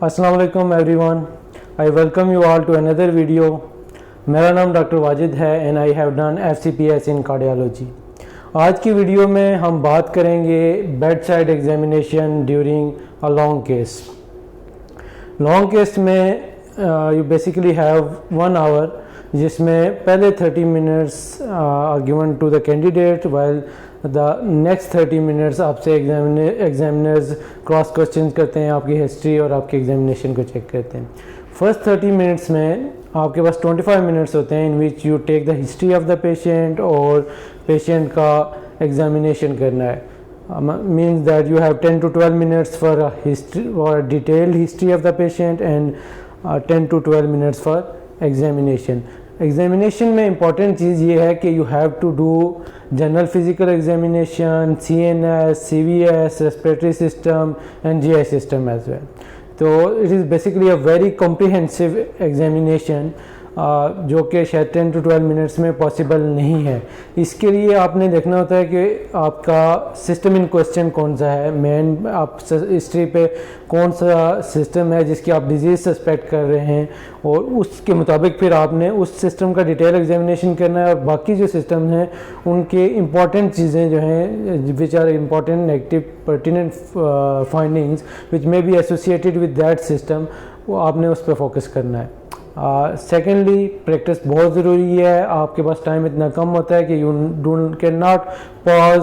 अस्सलाम वालेकुम everyone, I welcome you all to another video. मेरा नाम डॉक्टर वाजिद है and I have done FCPS in cardiology. आज की वीडियो में हम बात करेंगे bed side examination during a long case. Long case में यू बेसिकली हैव 1 आवर, जिसमें पहले 30 minutes are given to the candidate while the next 30 minutes आपसे एग्जामिनर्स क्रॉस क्वेश्चन करते हैं, आपकी हिस्ट्री और आपके एग्जामिनेशन को चेक करते हैं। फर्स्ट 30 मिनट्स में आपके पास 25 मिनट्स होते हैं in which you take the history of the patient और पेशेंट का एग्जामिनेशन करना है। Means that you have 10 to 12 minutes for a history or a detailed history of the patient and 10 to 12 minutes for examination. Examination में important चीज़ ये है कि you have to do general physical examination, CNS, CVS, respiratory system and GI system as well. तो it is basically a very comprehensive examination जो कि शायद 10 to 12 minutes में पॉसिबल नहीं है। इसके लिए आपने देखना होता है कि आपका सिस्टम इन क्वेश्चन कौन सा है, मेन आप हिस्ट्री पे कौन सा सिस्टम है जिसकी आप डिजीज़ सस्पेक्ट कर रहे हैं, और उसके मुताबिक फिर आपने उस सिस्टम का डिटेल एग्जामिनेशन करना है। और बाकी जो सिस्टम हैं उनके इम्पॉर्टेंट चीज़ें जो हैं which are important negative pertinent findings which may be associated with that system, वो आपने उस पर फोकस करना है। सेकेंडली प्रैक्टिस बहुत ज़रूरी है। आपके पास टाइम इतना कम होता है कि you can not pause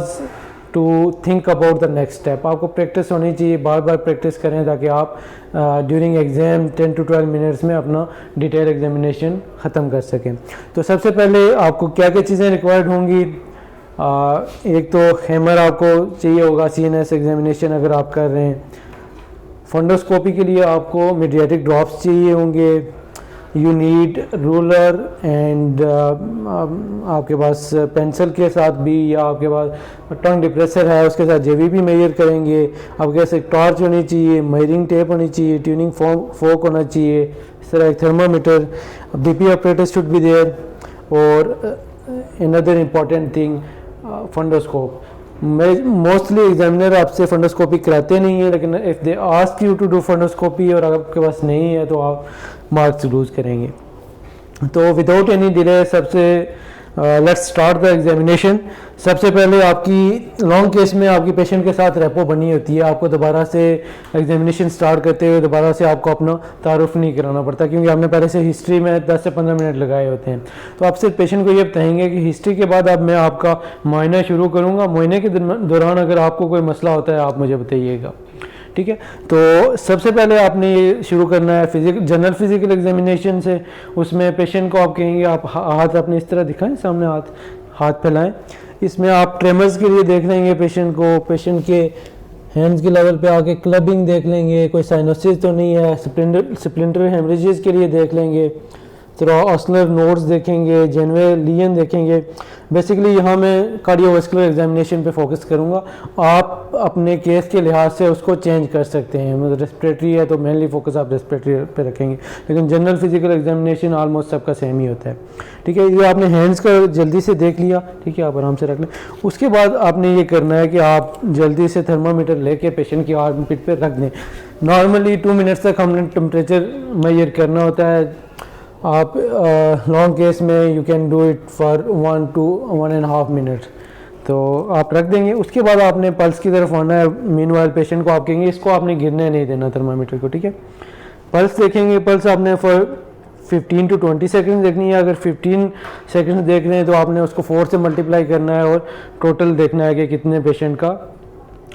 to think about the next step. आपको प्रैक्टिस होनी चाहिए, बार बार प्रैक्टिस करें ताकि आप ड्यूरिंग एग्ज़ाम 10 to 12 मिनट्स में अपना डिटेल एग्जामिनेशन ख़त्म कर सकें। तो सबसे पहले आपको क्या क्या चीज़ें रिक्वायर्ड होंगी। एक तो हैमर आपको चाहिए होगा, CNS एग्जामिनेशन अगर आप कर रहे हैं। फंडोस्कोपी के लिए आपको मीडियाटिक ड्रॉप्स चाहिए होंगे। यू नीड रूलर एंड आपके पास पेंसिल के साथ भी, या आपके पास टंग डिप्रेसर है उसके साथ JVP मेजर करेंगे। आपके पास एक टॉर्च होनी चाहिए, मेजरिंग टेप होनी चाहिए, ट्यूनिंग फोक होना चाहिए, इस तरह एक thermometer, BP operator should be there. और another important thing fundoscope. Mostly examiner आपसे फंडोस्कोपी कराते नहीं है, लेकिन if they ask you to do fundoscopy और आपके पास नहीं है तो आप मार्क्स लूज करेंगे। तो विदाउट एनी डिले सबसे लेट्स स्टार्ट द एग्जामिनेशन। सबसे पहले आपकी लॉन्ग केस में आपकी पेशेंट के साथ रेपो बनी होती है। आपको दोबारा से एग्जामिनेशन स्टार्ट करते हुए दोबारा से आपको अपना तारुफ नहीं कराना पड़ता, क्योंकि आपने पहले से हिस्ट्री में 10 से 15 मिनट लगाए होते हैं। तो आप सिर्फ पेशेंट को ये बताएंगे कि हिस्ट्री के बाद अब मैं आपका मुआयना शुरू करूँगा, मुआयने के दौरान अगर आपको कोई मसला होता है आप मुझे बताइएगा, ठीक है। तो सबसे पहले आपने ये शुरू करना है जनरल फिजिकल एग्जामिनेशन से। उसमें पेशेंट को आप कहेंगे आप हाथ अपने इस तरह दिखाएं, सामने हाथ फैलाएं। इसमें आप ट्रेमर्स के लिए देख लेंगे पेशेंट को, पेशेंट के हैंड्स के लेवल पे आके क्लबिंग देख लेंगे, कोई साइनोसिस तो नहीं है, स्प्लिंटर हेमरेजेस के लिए देख लेंगे, तो ऑस्लर नोड्स देखेंगे, जेनवे लीजन देखेंगे। बेसिकली यहाँ मैं कार्डियोवास्कुलर एग्जामिनेशन पे फोकस करूँगा। आप अपने केस के लिहाज से उसको चेंज कर सकते हैं, मतलब रेस्पिरेटरी है तो मेनली फोकस आप रेस्पिरेटरी पे रखेंगे, लेकिन जनरल फिजिकल एग्जामिनेशन ऑलमोस्ट सबका सेम ही होता है, ठीक है। ये आपने हैंड्स का जल्दी से देख लिया, ठीक है, आप आराम से रख लें। उसके बाद आपने ये करना है कि आप जल्दी से थर्मामीटर लेके पेशेंट की आर्म पिट पर रख दें। नॉर्मली 2 मिनट्स तक हमने टेम्परेचर मेजर करना होता है। आप लॉन्ग केस में you can do it for 1 to 1.5 minute, तो आप रख देंगे। उसके बाद आपने पल्स की तरफ आना है। मीनवाइल पेशेंट को आप कहेंगे इसको आपने गिरने नहीं देना थर्मामीटर को, ठीक है। पल्स देखेंगे, पल्स आपने फॉर 15 to 20 सेकेंड देखनी है। अगर 15 सेकेंड देख रहे हैं तो आपने उसको 4 से मल्टीप्लाई करना है और टोटल देखना है कि कितने पेशेंट का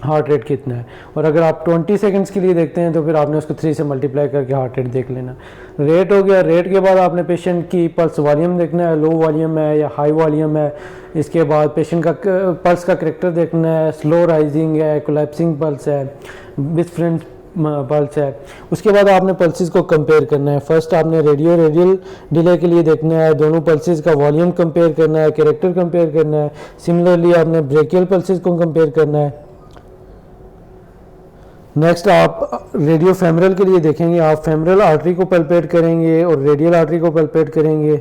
हार्ट रेट कितना है। और अगर आप 20 सेकंड्स के लिए देखते हैं तो फिर आपने उसको 3 से मल्टीप्लाई करके हार्ट रेट देख लेना। रेट हो गया। रेट के बाद आपने पेशेंट की पल्स वॉल्यूम देखना है, लो वॉल्यूम है या हाई वॉल्यूम है। इसके बाद पेशेंट का पल्स का करेक्टर देखना है, स्लो राइजिंग है, कोलैप्सिंग पल्स है, डिफरेंट पल्स है। उसके बाद आपने पल्सेस को कंपेयर करना है। फर्स्ट आपने रेडियल डिले के लिए देखना है, दोनों पल्सेस का वॉल्यूम कंपेयर करना है, करेक्टर कंपेयर करना है। सिमिलरली आपने ब्रेकियल पल्सेस को कंपेयर करना है। नेक्स्ट आप रेडियो फेमरल के लिए देखेंगे, आप फेमरल आर्टरी को पल्पेट करेंगे और रेडियल आर्टरी को पल्पेट करेंगे।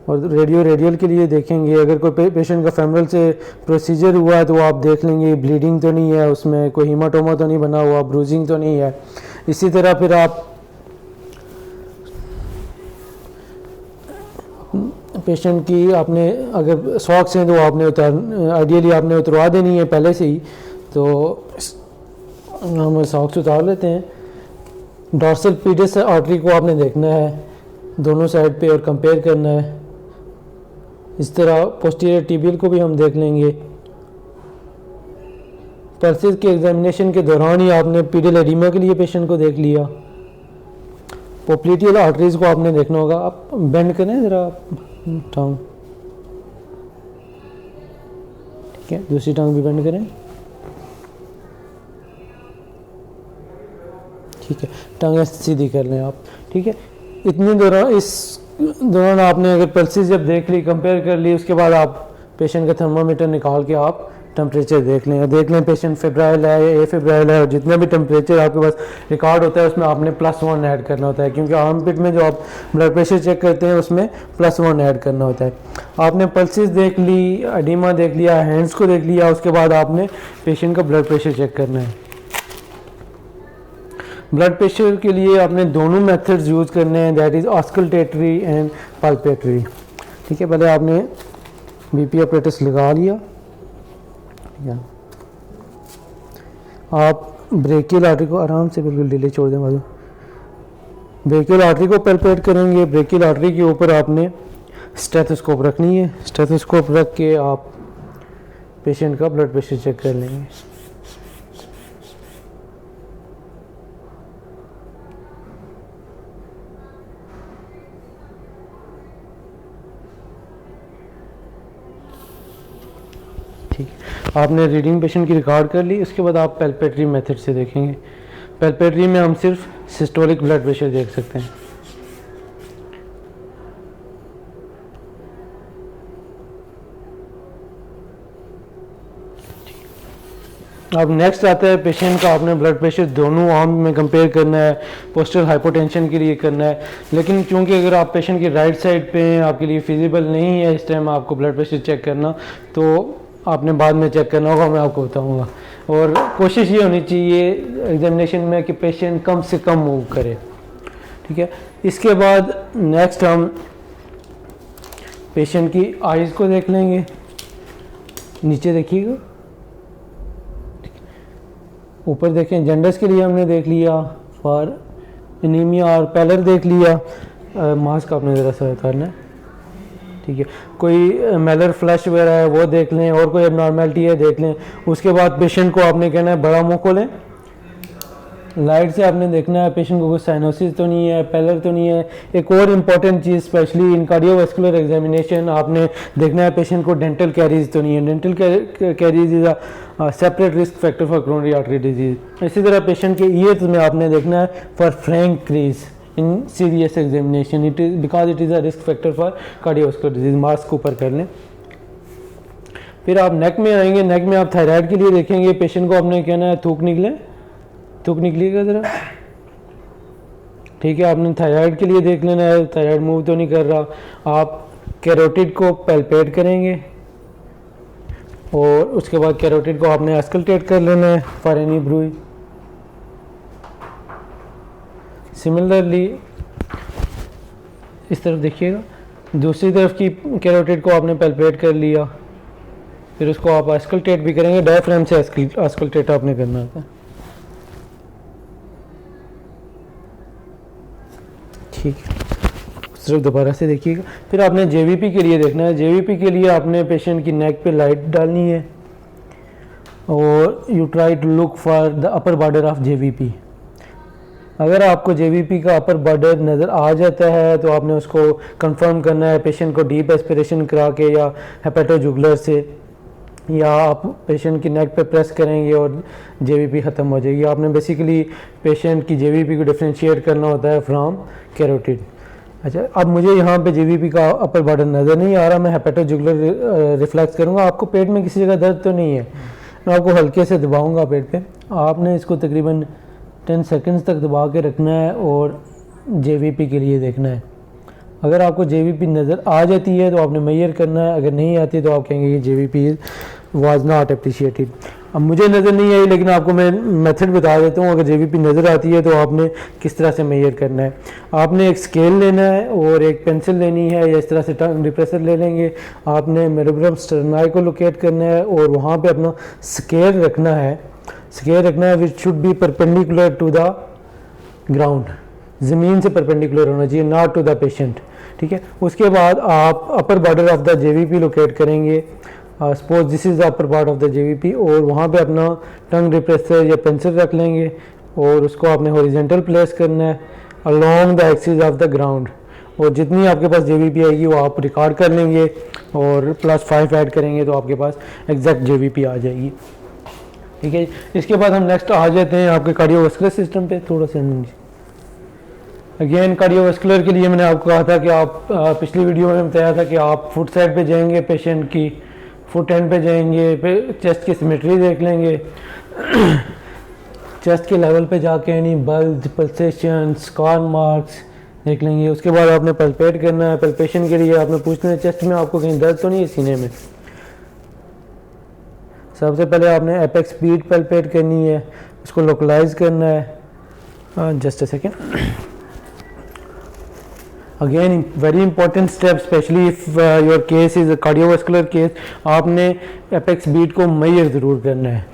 और रेडियल के लिए देखेंगे अगर कोई पेशेंट का फेमरल से प्रोसीजर हुआ है तो आप देख लेंगे ब्लीडिंग तो नहीं है, उसमें कोई हीमाटोमा तो नहीं बना हुआ, ब्रूजिंग तो नहीं है। इसी तरह फिर आप पेशेंट की आपने अगर सॉक्स हैं तो आपने आइडियली आपने उतरवा देनी है पहले से ही। तो हम सॉक्स उतार लेते हैं। डॉर्सल पीडस आर्टरी को आपने देखना है दोनों साइड पे और कंपेयर करना है। इस तरह पोस्टीरियर टिबियल को भी हम देख लेंगे। पल्सेस के एग्जामिनेशन के दौरान ही आपने पीडियल एडिमा के लिए पेशेंट को देख लिया। पोप्लिटियल आर्टरीज को आपने देखना होगा। आप बेंड करें ज़रा टांग, ठीक है, दूसरी टांग भी बेंड करें, ठीक है, टांगें सीधी कर लें आप, ठीक है। इतने दौरान इस दौरान आपने अगर पल्सेस जब देख ली, कंपेयर कर ली, उसके बाद आप पेशेंट का थर्मामीटर निकाल के आप टेम्परेचर देख लें पेशेंट फेब्राइल है या फेब्राइल है, और जितना भी टेम्परेचर आपके पास रिकॉर्ड होता है उसमें आपने +1 ऐड करना होता है, क्योंकि आर्म पिट में जो आप ब्लड प्रेशर चेक करते हैं उसमें +1 ऐड करना होता है। आपने पल्सेस देख ली, एडिमा देख लिया, हैंड्स को देख लिया, उसके बाद आपने पेशेंट का ब्लड प्रेशर चेक करना है। ब्लड प्रेशर के लिए आपने दोनों मेथड्स यूज़ करने हैं, दैट इज़ ऑस्कल्टेटरी एंड पाल्पेटरी, ठीक है। पहले आपने बीपी अपरेटस लगा लिया, आप ब्रेकियल आर्टरी को आराम से बिल्कुल ढीले छोड़ दें बाजू। ब्रेकियल आर्टरी को पैल्पेट करेंगे। ब्रेकियल आर्टरी के ऊपर आपने स्टेथोस्कोप रखनी है। स्टेथोस्कोप रख के आप पेशेंट का ब्लड प्रेशर चेक कर लेंगे। ठीक, आपने रीडिंग पेशेंट की रिकॉर्ड कर ली, उसके बाद आप पैल्पेटरी मेथड से देखेंगे। पैल्पेटरी में हम सिर्फ सिस्टोलिक ब्लड प्रेशर देख सकते हैं। अब नेक्स्ट आता है पेशेंट का आपने ब्लड प्रेशर दोनों आर्म में कंपेयर करना है, पोस्टल हाइपोटेंशन के लिए करना है। लेकिन चूंकि अगर आप पेशेंट की राइट साइड पे हैं, आपके लिए फिजिबल नहीं है इस टाइम आपको ब्लड प्रेशर चेक करना, तो आपने बाद में चेक करना होगा, मैं आपको बताऊंगा। और कोशिश ये होनी चाहिए एग्जामिनेशन में कि पेशेंट कम से कम मूव करे, ठीक है। इसके बाद नेक्स्ट हम पेशेंट की आइज़ को देख लेंगे। नीचे देखिएगा, ऊपर देखें। जेंडर्स के लिए हमने देख लिया, फॉर एनीमिया और पैलर देख लिया। मास्क आपने ज़रा सा उतारना है, ठीक है। कोई मेलर फ्लैश वगैरह है वो देख लें, और कोई एबनॉर्मेलिटी है देख लें। उसके बाद पेशेंट को आपने कहना है बड़ा मुंह खोलें। लाइट से आपने देखना है पेशेंट को कोई साइनोसिस तो नहीं है, पैलर तो नहीं है। एक और important cheese specially in cardiovascular examination आपने देखना है पेशेंट को डेंटल कैरीज तो नहीं है। Dental caries is a separate risk factor for coronary artery disease. इसी तरह पेशेंट के ईयर्स में आपने देखना है for Frank crease in serious examination, it is because it is a risk factor for cardiovascular disease. Mask ऊपर कर लें। फिर आप नेक में आएंगे। नेक में आप थायराइड के लिए देखेंगे। पेशेंट को आपने कहना है थूक निकले, थूक निकलिएगा ज़रा, ठीक है। आपने थायराइड के लिए देख लेना है, थायराइड मूव तो नहीं कर रहा। आप कैरोटिड को पैल्पेट करेंगे और उसके बाद कैरोटिड को आपने अस्कल्टेट कर लेना है फॉर एनी ब्रूई। सिमिलरली इस तरफ देखिएगा, दूसरी तरफ की कैरोटिड को आपने पैल्पेट कर लिया, फिर उसको आप अस्कल्टेट भी करेंगे। डायफ्राम से अस्कल्टेट आपने करना होता है, ठीक है। सिर्फ दोबारा से देखिएगा। फिर आपने जेवीपी के लिए देखना है। जेवीपी के लिए आपने पेशेंट की नेक पे लाइट डालनी है और you try to look for the upper border of JVP. अगर आपको जेवीपी का अपर बॉर्डर नज़र आ जाता है तो आपने उसको कंफर्म करना है पेशेंट को डीप एस्पिरेशन करा के या हेपेटोजुगुलर से, या आप पेशेंट की नेक पे प्रेस करेंगे और जेवीपी ख़त्म हो जाएगी। आपने बेसिकली पेशेंट की जेवीपी को डिफ्रेंशिएट करना होता है फ्रॉम कैरोटिड। अच्छा, अब मुझे यहाँ पे जेवीपी का अपर बॉर्डर नज़र नहीं आ रहा, मैं हेपेटोजुगुलर रिफ्लेक्स करूँगा। आपको पेट में किसी जगह दर्द तो नहीं है, मैं आपको हल्के से दबाऊँगा पेट पे। आपने इसको तकरीबन 10 सेकंड्स तक दबा के रखना है और जेवीपी के लिए देखना है। अगर आपको जेवीपी नज़र आ जाती है तो आपने मेजर करना है, अगर नहीं आती तो आप कहेंगे कि जेवीपी वाज नॉट अप्रिशिएटेड। अब मुझे नज़र नहीं आई, लेकिन आपको मैं मेथड बता देता हूँ। अगर जेवीपी नज़र आती है तो आपने किस तरह से मेजर करना है। आपने एक स्केल लेना है और एक पेंसिल लेनी है, या इस तरह से टंग डिप्रेसर ले लेंगे। आपने मेरोब्रम स्टर्नाई को लोकेट करना है और वहाँ पे अपना स्केल रखना है which should be perpendicular to the ground, ज़मीन से परपेंडिकुलर होना चाहिए, नॉट टू द पेशेंट। ठीक है, उसके बाद आप upper border of the JVP locate करेंगे। Suppose this is the upper part of the JVP, और वहाँ पे अपना टंग डिप्रेसर या पेंसिल रख लेंगे और उसको आपने हॉरिजॉन्टल प्लेस करना है along the axis of the ground. और जितनी आपके पास जेवीपी आएगी वो आप रिकॉर्ड कर लेंगे और +5 ऐड करेंगे तो आपके पास एग्जैक्ट जेवीपी आ जाएगी। ठीक है, इसके बाद हम नेक्स्ट आ जाते हैं आपके कार्डियोवास्कुलर सिस्टम पे। थोड़ा सा अगेन कार्डियोवास्कुलर के लिए मैंने आपको कहा था कि आप पिछली वीडियो में बताया था कि आप फुट साइड पे जाएंगे, पेशेंट की फुट एंड पे जाएंगे, फिर चेस्ट की सिमेट्री देख लेंगे। चेस्ट के लेवल पे जाके यानी बल्ज, पल्सेशन, स्कार मार्क्स देख लेंगे। उसके बाद आपने पल्पेट करना है। पल्पेशन के लिए आपने पूछना है चेस्ट में आपको कहीं दर्द तो नहीं है सीने में। सबसे पहले आपने एपेक्स बीट पल्पेट करनी है, उसको लोकलाइज करना है। Just a second. Again very important step, specially if your case is a cardiovascular case, आपने एपेक्स बीट को मेजर ज़रूर करना है।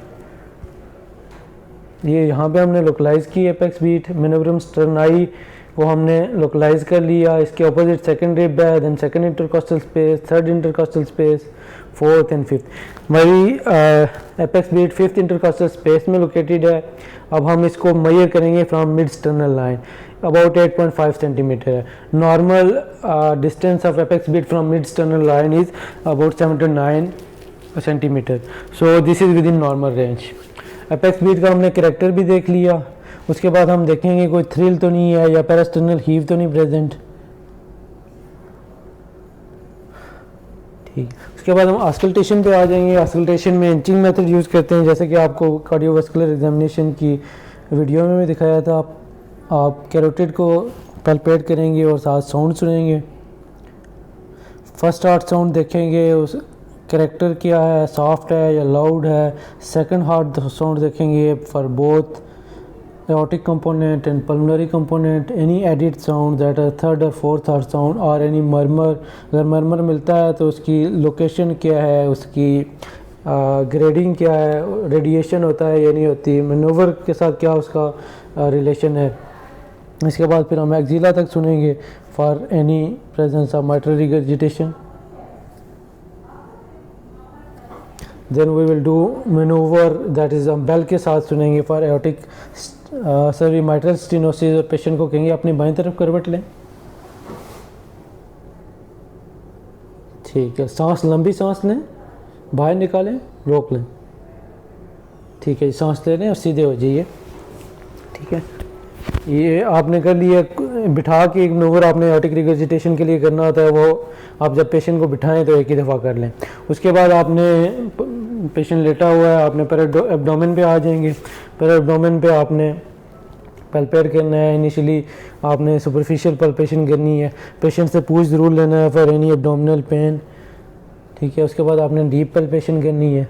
ये यहाँ पे हमने लोकलाइज की एपेक्स बीट, मेनोब्रम स्टर्नाई को हमने लोकलाइज कर लिया। इसके अपोजिट सेकंड रिब है, then second intercostal space, third intercostal space, fourth and fifth. वही apex beat fifth intercostal space में लोकेटेड है। अब हम इसको मेजर करेंगे from mid sternal line, about 8.5 centimetre है। Normal distance of apex beat from mid sternal line is about 7 to 9 centimetre, so this is within normal range. Apex beat का हमने character भी देख लिया। उसके बाद हम देखेंगे कोई थ्रिल तो नहीं है या पैरास्टर्नल हीव तो नहीं प्रेजेंट। ठीक, उसके बाद हम ऑस्कल्टेशन पे आ जाएंगे। ऑस्कल्टेशन में इंचिंग मेथड यूज़ करते हैं, जैसे कि आपको कार्डियोवास्कुलर एग्जामिनेशन की वीडियो में दिखाया था। आप कैरोटिड को पल्पेट करेंगे और साथ साउंड सुनेंगे। फर्स्ट हार्ट साउंड देखेंगे, उस कैरेक्टर क्या है, सॉफ्ट है या लाउड है। सेकंड हार्ट साउंड देखेंगे for both aortic component and pulmonary component, any added sound that are third or fourth heart sound or any murmur। अगर murmur मिलता है तो उसकी लोकेशन क्या है, उसकी ग्रेडिंग क्या है, रेडिएशन होता है या नहीं होती, मैनोवर के साथ क्या उसका रिलेशन है। इसके बाद फिर हम एक्जिला तक सुनेंगे for any presence of mitral regurgitation. Then we will do manoeuvre that is हम बेल के साथ सुनेंगे for aortic sorry mitral stenosis. और पेशेंट को कहेंगे अपनी बाईं तरफ करवट लें। ठीक है, सांस लंबी सांस लें, बाहर निकालें, रोक लें। ठीक है, सांस ले लें और सीधे हो जाइए। ठीक है, ये आपने कर लिया। बिठा के एक मैनोवर आपने एओर्टिक रिगर्जिटेशन के लिए करना होता है, वो आप जब पेशेंट को बिठाएं तो एक ही दफ़ा कर लें। उसके बाद आपने पेशेंट लेटा हुआ है, आपने पर एब्डोमेन पे आ जाएंगे। पर एब्डोमेन पे आपने पल्पेट करना है। इनिशियली आपने सुपरफिशियल पल्पेशन करनी है। पेशेंट से पूछ ज़रूर लेना है फॉर एनी एब्डोमिनल पेन। ठीक है, उसके बाद आपने डीप पल्पेशन करनी है।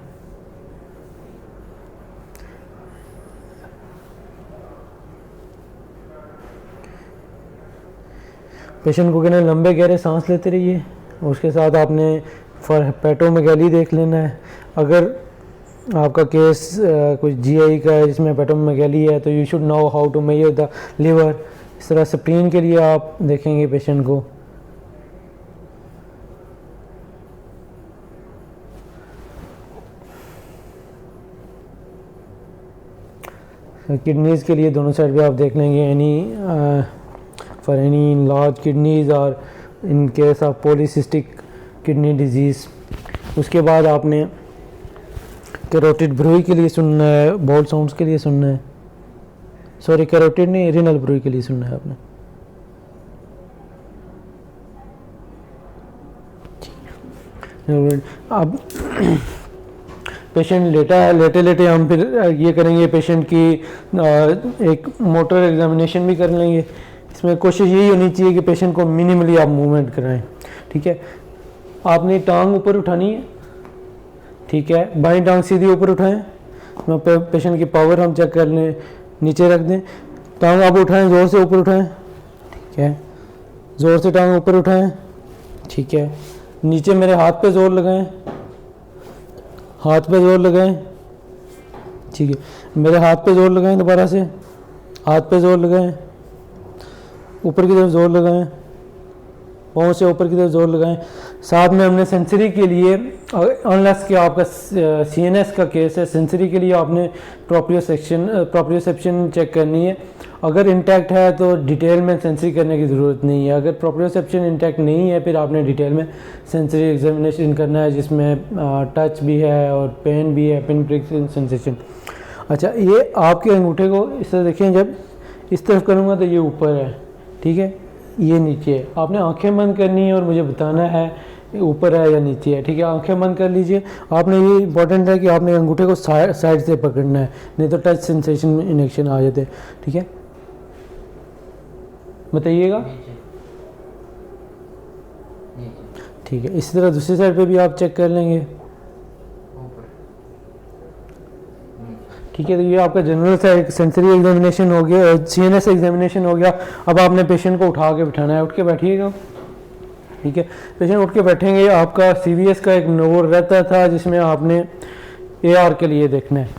पेशेंट को कहना लंबे गहरे सांस लेते रहिए। उसके साथ आपने फॉर हेपेटोमेगाली देख लेना है। अगर आपका केस कुछ जीआई का है जिसमें हेपेटोमेगाली है तो you should know how to measure the liver. इस तरह स्प्लीन के लिए आप देखेंगे पेशेंट को। किडनीज़ के लिए दोनों साइड पे आप देख लेंगे, any for any large kidneys और in case of polycystic kidney disease. उसके बाद आपने कैरोटिड ब्रूई के लिए सुनना है, बॉल साउंड्स के लिए सुनना है। सॉरी, कैरोटिड नहीं, रीनल ब्रूई के लिए सुनना है आपने। अब पेशेंट लेटा है, लेटे लेटे हम फिर ये करेंगे, पेशेंट की एक मोटर एग्जामिनेशन भी कर लेंगे। इसमें कोशिश यही होनी चाहिए कि पेशेंट को मिनिमली आप मूवमेंट कराएं। ठीक है, आपने टांग ऊपर उठानी है। ठीक है, बाईं टांग सीधी ऊपर उठाएं, पेशेंट की पावर हम चेक कर लें, नीचे रख दें, टांग आप उठाएं, ज़ोर से ऊपर उठाएं, ठीक है, ज़ोर से टांग ऊपर उठाएं, ठीक है, नीचे मेरे हाथ पे ज़ोर लगाएं, हाथ पे ज़ोर लगाएं, ठीक है, मेरे हाथ पे ज़ोर लगाएं, दोबारा से हाथ पे ज़ोर लगाएं, ऊपर की तरफ ज़ोर लगाएं, पाँव से ऊपर की तरफ ज़ोर लगाएं। साथ में हमने सेंसरी के लिए, अनलेस कि आपका सीएनएस का केस है, सेंसरी के लिए आपने प्रोप्रियोसेप्शन चेक करनी है। अगर इंटैक्ट है तो डिटेल में सेंसरी करने की ज़रूरत नहीं है। अगर प्रोप्रियोसेप्शन इंटैक्ट नहीं है फिर आपने डिटेल में सेंसरी एग्जामिनेशन करना है, जिसमें टच भी है और पेन भी है, पिन प्रिक सेंसेशन। अच्छा, ये आपके अंगूठे को इस तरह देखें, जब इस तरफ करूँगा तो ये ऊपर है, ठीक है, ये नीचे है। आपने आंखें बंद करनी है और मुझे बताना है ऊपर है या नीचे है, ठीक है। आंखें बंद कर लीजिए। आपने ये इंपॉर्टेंट है कि आपने अंगूठे को साइड से पकड़ना है, नहीं तो टच सेंसेशन में इनेक्शन आ जाते हैं, ठीक है। बताइएगा, ठीक है। इसी तरह दूसरी साइड पे भी आप चेक कर लेंगे, ठीक है। तो ये आपका जनरल सा एक सेंसरी एग्जामिनेशन हो गया, सीएनएस एग्जामिनेशन हो गया। अब आपने पेशेंट को उठा के बिठाना है, उठ के बैठिएगा, ठीक है। पेशेंट उठ के बैठेंगे। आपका सीवीएस का एक नंबर रहता था जिसमें आपने एआर के लिए देखना है,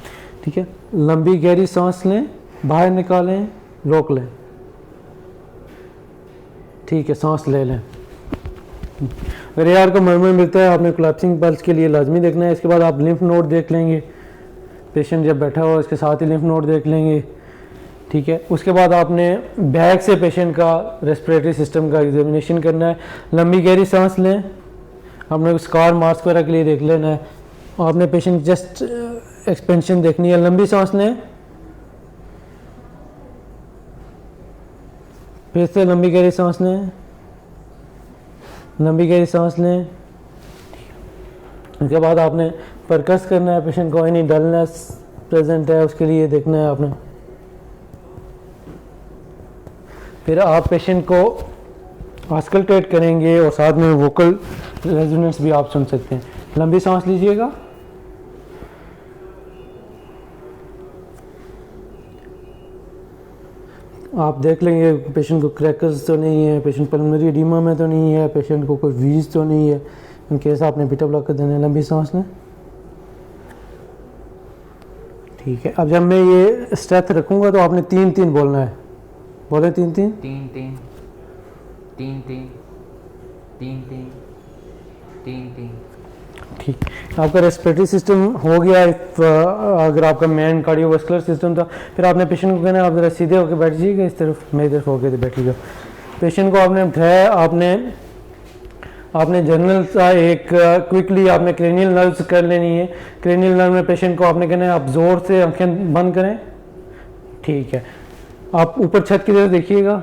ठीक है। लंबी गहरी सांस लें, बाहर निकालें, रोक लें, ठीक है, सांस ले लें। अगर एआर का मरमर मिलता है, आपने कोलैप्सिंग पल्स के लिए लाजमी देखना है। इसके बाद आप लिम्फ नोड देख लेंगे, पेशेंट जब बैठा हो उसके साथ ही लिम्फ नोड देख लेंगे, ठीक है। उसके बाद आपने बैक से पेशेंट का रेस्पिरेटरी सिस्टम का एग्जामिनेशन करना है। लंबी गहरी सांस लें, आपने स्कार मास्क वगैरह के लिए देख लेना है। आपने पेशेंट जस्ट एक्सपेंशन देखनी है। लंबी सांस लें, फिर से लंबी गहरी सांस लें, लंबी गहरी सांस लें। उसके बाद आपने परकस करना है पेशेंट को, एनी डलनेस प्रेजेंट है उसके लिए देखना है आपने। फिर आप पेशेंट को ऑस्कल्टेट करेंगे और साथ में वोकल रेजोनेंस भी आप सुन सकते हैं। लंबी सांस लीजिएगा, आप देख लेंगे पेशेंट को क्रैकर्स तो नहीं है, पेशेंट पल्मोनरी एडिमा में तो नहीं है, पेशेंट को कोई वीज तो नहीं है। इन केस आपने बीटा ब्लॉकर देना है। लंबी सांस लें, ठीक है। अब जब मैं ये स्ट्रेथ रखूँगा तो आपने 3-3 बोलना है। बोले 3-3 3-3 3-3 3-3 3-3, ठीक। आपका रेस्पिरेटरी सिस्टम हो गया। अगर आपका मेन कार्डियोवास्कुलर सिस्टम था, फिर आपने पेशेंट को कहना है आप ज़रा सीधे होकर बैठ जाइएगा, इस तरफ मेरी तरफ होकर बैठिएगा। पेशेंट को आपने उठाया, आपने जनरल सा एक क्विकली आपने क्रेनियल नर्व्स कर लेनी है। क्रेनियल नर्व में पेशेंट को आपने कहना है आप ज़ोर से आंखें बंद करें, ठीक है। आप ऊपर छत की तरफ देखिएगा,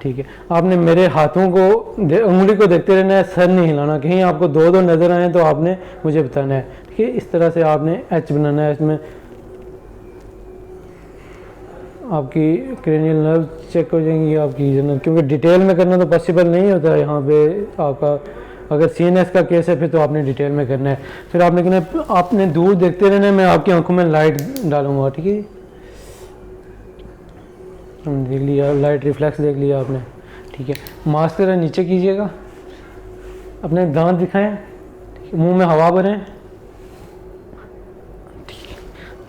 ठीक है। आपने मेरे हाथों को उंगली को देखते रहना है, सर नहीं हिलाना। कहीं आपको दो नज़र आए तो आपने मुझे बताना है, ठीक है। इस तरह से आपने एच बनाना है। इसमें आपकी क्रेनियल नर्व चेक हो जाएंगी आपकी जनरल, क्योंकि डिटेल में करना तो पॉसिबल नहीं होता है यहाँ पे आपका। अगर सीएनएस का केस है फिर तो आपने डिटेल में करना है। फिर आपने कहना आपने दूर देखते रहना है, मैं आपकी आंखों में लाइट डालूंगा, ठीक है। देख लिया, लाइट रिफ्लेक्स देख लिया आपने, ठीक है। मास्क तरह नीचे कीजिएगा, अपने दांत दिखाएं, मुंह में हवा भरें,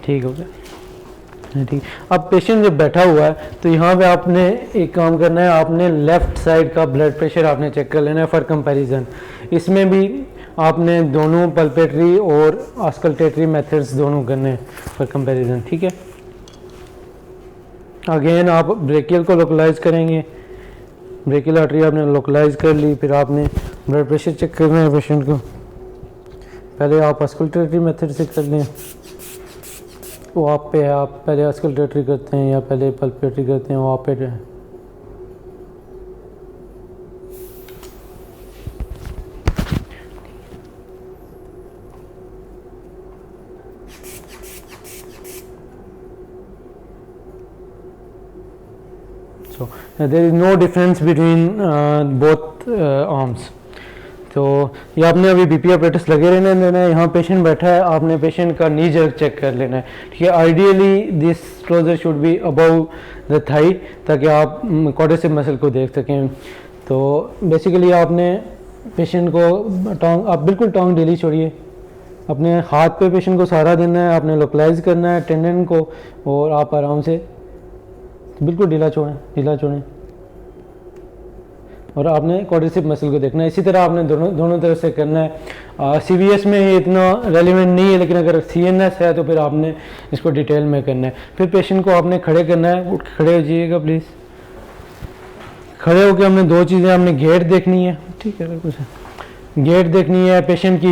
ठीक हो गया, ठीक। अब पेशेंट जब बैठा हुआ है तो यहाँ पे आपने एक काम करना है, आपने लेफ़्ट साइड का ब्लड प्रेशर आपने चेक कर लेना है फॉर कंपैरिजन। इसमें भी आपने दोनों पल्पेटरी और ऑस्कल्टेटरी मेथड्स दोनों करने हैं फॉर कंपैरिजन, ठीक है। अगेन आप ब्रेकियल को लोकलाइज करेंगे, ब्रेकियल आर्टरी आपने लोकलाइज कर ली। फिर आपने ब्लड प्रेशर चेक करना है पेशेंट को। पहले आप ऑस्कल्टेटरी मेथड से कर लें, वो आप पे है, आप पहले ऑस्कल्टेटरी करते हैं या पहले पल्पेटरी करते हैं, वो आप पे है। So there is no difference between both arms. तो ये आपने अभी बीपी ऑपरेटर्स लगे रहने देना है। यहाँ पेशेंट बैठा है, आपने पेशेंट का नी जर्क चेक कर लेना है, ठीक है। Ideally this closure should be above the thigh, ताकि आप क्वाड्रिसेप मसल को देख सकें। तो बेसिकली आपने पेशेंट को टांग, आप बिल्कुल टांग ढीली छोड़िए, अपने हाथ पे पेशेंट को सहारा देना है, आपने लोकलाइज करना है टेंडन को, और आप आराम से बिल्कुल ढीला छोड़ें और आपने क्वाड्रिसेप मसल को देखना है। इसी तरह आपने दोनों तरफ से करना है। सीवीएस में ये इतना रेलिवेंट नहीं है, लेकिन अगर सीएनएस है तो फिर आपने इसको डिटेल में करना है। फिर पेशेंट को आपने खड़े करना है, उठ खड़े हो जाइएगा प्लीज़। खड़े होकर हमने दो चीज़ें, हमने गेट देखनी है, ठीक है, कुछ गेट देखनी है। पेशेंट की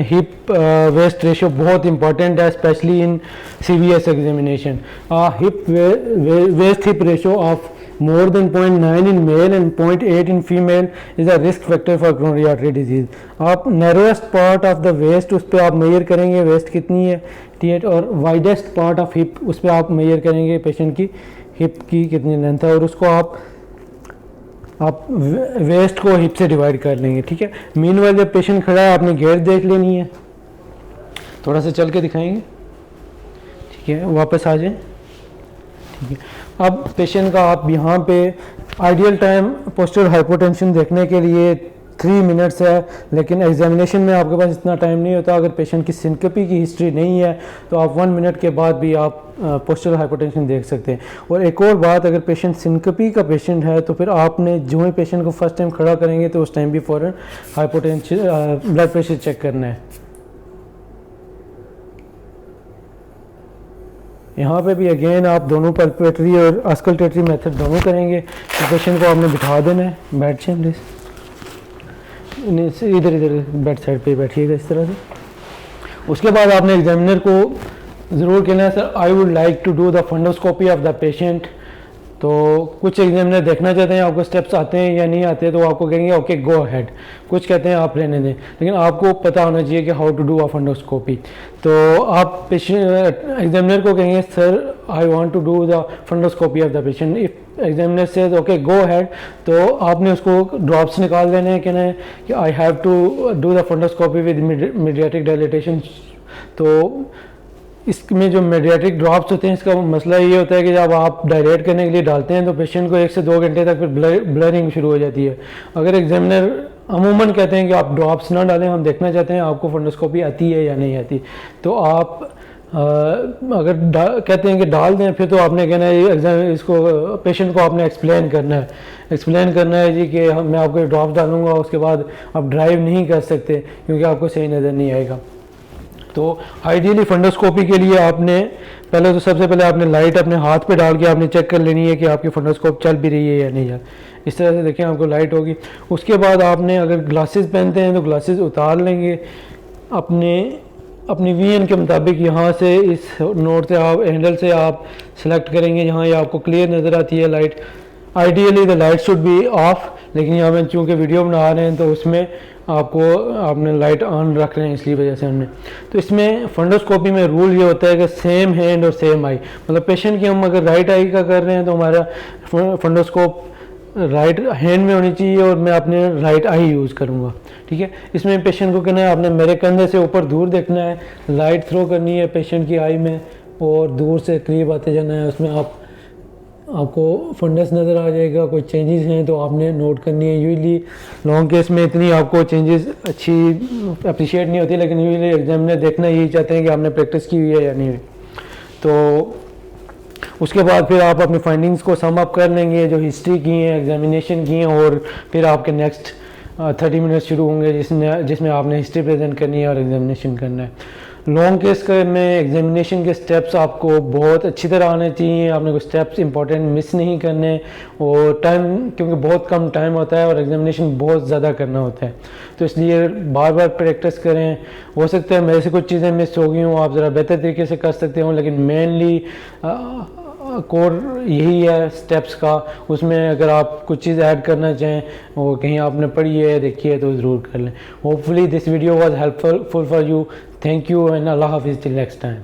हिप वेस्ट रेशो बहुत इंपॉर्टेंट है, specially in CVS examination. Hip waist hip ratio of more than 0.9 in male and 0.8 in female is a risk factor for coronary artery disease. आप narrowest part of the waist उस पर आप major करेंगे waste कितनी है, ठीक है, और वाइडेस्ट पार्ट ऑफ हिप उस पर आप मेजर करेंगे पेशेंट की हिप की कितनी लेंथ है, और उसको आप वेस्ट को हिप से डिवाइड कर लेंगे, ठीक है। मीनवाइल जब पेशेंट खड़ा है आपने गेट देख लेनी है, थोड़ा सा चल के दिखाएंगे, ठीक है, वापस आ जाएं, ठीक है। अब पेशेंट का आप यहाँ पे आइडियल टाइम पोस्चरल हाइपोटेंशन देखने के लिए 3 मिनट्स है, लेकिन एग्जामिनेशन में आपके पास इतना टाइम नहीं होता। अगर पेशेंट की सिनकपी की हिस्ट्री नहीं है तो आप 1 मिनट के बाद भी आप पोस्चरल हाइपोटेंशन देख सकते हैं। और एक और बात, अगर पेशेंट सिनकपी का पेशेंट है तो फिर आपने जो ही पेशेंट को फर्स्ट टाइम खड़ा करेंगे तो उस टाइम भी फ़ौरन हाइपोटेंशन ब्लड प्रेशर चेक करना है। यहाँ पे भी अगेन आप दोनों पल्पेटरी और अस्कल्टेटरी मेथड दोनों करेंगे। तो पेशेंट को आपने बिठा देना है, बैठ जाए प्लीज़, इधर बेड साइड पे बैठिएगा इस तरह से। उसके बाद आपने एग्जामिनर को ज़रूर कहना है, sir I would like to do the fundoscopy of the patient. तो कुछ एग्जामिनर देखना चाहते हैं आपको स्टेप्स आते हैं या नहीं आते, तो आपको कहेंगे ओके गो अहेड। कुछ कहते हैं आप रहने दें, लेकिन आपको पता होना चाहिए कि how to do a fundoscopy. तो आप पेशेंट एग्जामिनर को कहेंगे sir I want to do the fundoscopy of the patient. If examiner says okay go ahead, तो आपने उसको ड्रॉप्स निकाल देने हैं, कहना है कि I have to do the fundoscopy with mydriatic dilatation. तो इसमें जो मीडियाटिक ड्रॉप्स होते हैं, इसका मसला ये होता है कि जब आप डायलेट करने के लिए डालते हैं तो पेशेंट को 1 से 2 घंटे तक फिर ब्लरिंग शुरू हो जाती है। अगर एग्जामिनर अमूमन कहते हैं कि आप ड्रॉप्स ना डालें, हम देखना चाहते हैं आपको फंडोस्कोपी आती है या नहीं आती, तो आप अगर कहते हैं कि डाल दें, फिर तो आपने कहना है इसको पेशेंट को आपने एक्सप्लेन करना है जी कि मैं आपको ड्रॉप्स डालूंगा, उसके बाद आप ड्राइव नहीं कर सकते क्योंकि आपको सही नज़र नहीं आएगा। तो आइडियली फंडोस्कोपी के लिए आपने पहले तो सबसे पहले आपने लाइट अपने हाथ पे डाल के आपने चेक कर लेनी है कि आपकी फंडोस्कोप चल भी रही है या नहीं यार। इस तरह से देखें आपको लाइट होगी। उसके बाद आपने अगर ग्लासेस पहनते हैं तो ग्लासेस उतार लेंगे, अपनी वीएन के मुताबिक यहाँ से इस नोट से आप हैंडल से आप सेलेक्ट करेंगे जहाँ ये आपको क्लियर नज़र आती है light. Ideally the light should be of, लेकिन यहाँ में चूँकि वीडियो बना रहे हैं तो उसमें आपने लाइट ऑन रख रहे हैं, इसलिए वजह से हमने। तो इसमें फंडोस्कोपी में रूल ये होता है कि सेम हैंड और सेम आई, मतलब पेशेंट की हम अगर राइट आई का कर रहे हैं तो हमारा फंडोस्कोप राइट हैंड में होनी चाहिए और मैं अपने राइट आई यूज़ करूँगा, ठीक है। इसमें पेशेंट को कहना है आपने मेरे कंधे से ऊपर दूर देखना है, लाइट थ्रो करनी है पेशेंट की आई में और दूर से करीब आते जाना है। उसमें आपको फंडस नज़र आ जाएगा, कोई चेंजेस हैं तो आपने नोट करनी है। यूजली लॉन्ग केस में इतनी आपको चेंजेस अच्छी अप्रिशिएट नहीं होती, लेकिन यूजली एग्जामिनर देखना यही चाहते हैं कि आपने प्रैक्टिस की हुई है या नहीं हुई। तो उसके बाद फिर आप अपनी फाइंडिंग्स को सम अप कर लेंगे, जो हिस्ट्री की है, एग्जामिनेशन की है, और फिर आपके नेक्स्ट 30 मिनट शुरू होंगे जिसमें आपने हिस्ट्री प्रेजेंट करनी है और एग्जामिनेशन करना है। लॉन्ग केस में एग्जामिनेशन के स्टेप्स आपको बहुत अच्छी तरह आने चाहिए, आपने कोई स्टेप्स इंपॉर्टेंट मिस नहीं करने, और टाइम क्योंकि बहुत कम टाइम होता है और एग्जामिनेशन बहुत ज़्यादा करना होता है, तो इसलिए बार बार प्रैक्टिस करें। हो सकता है मेरे से कुछ चीज़ें मिस हो गई हों, आप ज़रा बेहतर तरीके से कर सकते हो, लेकिन मेनली कोर यही है स्टेप्स का। उसमें अगर आप कुछ चीज़ ऐड करना चाहें और कहीं आपने पढ़ी है देखी है तो ज़रूर कर लें। Hopefully this video was helpful for you. Thank you and अल्लाह हाफिज़ टिल नेक्स्ट टाइम।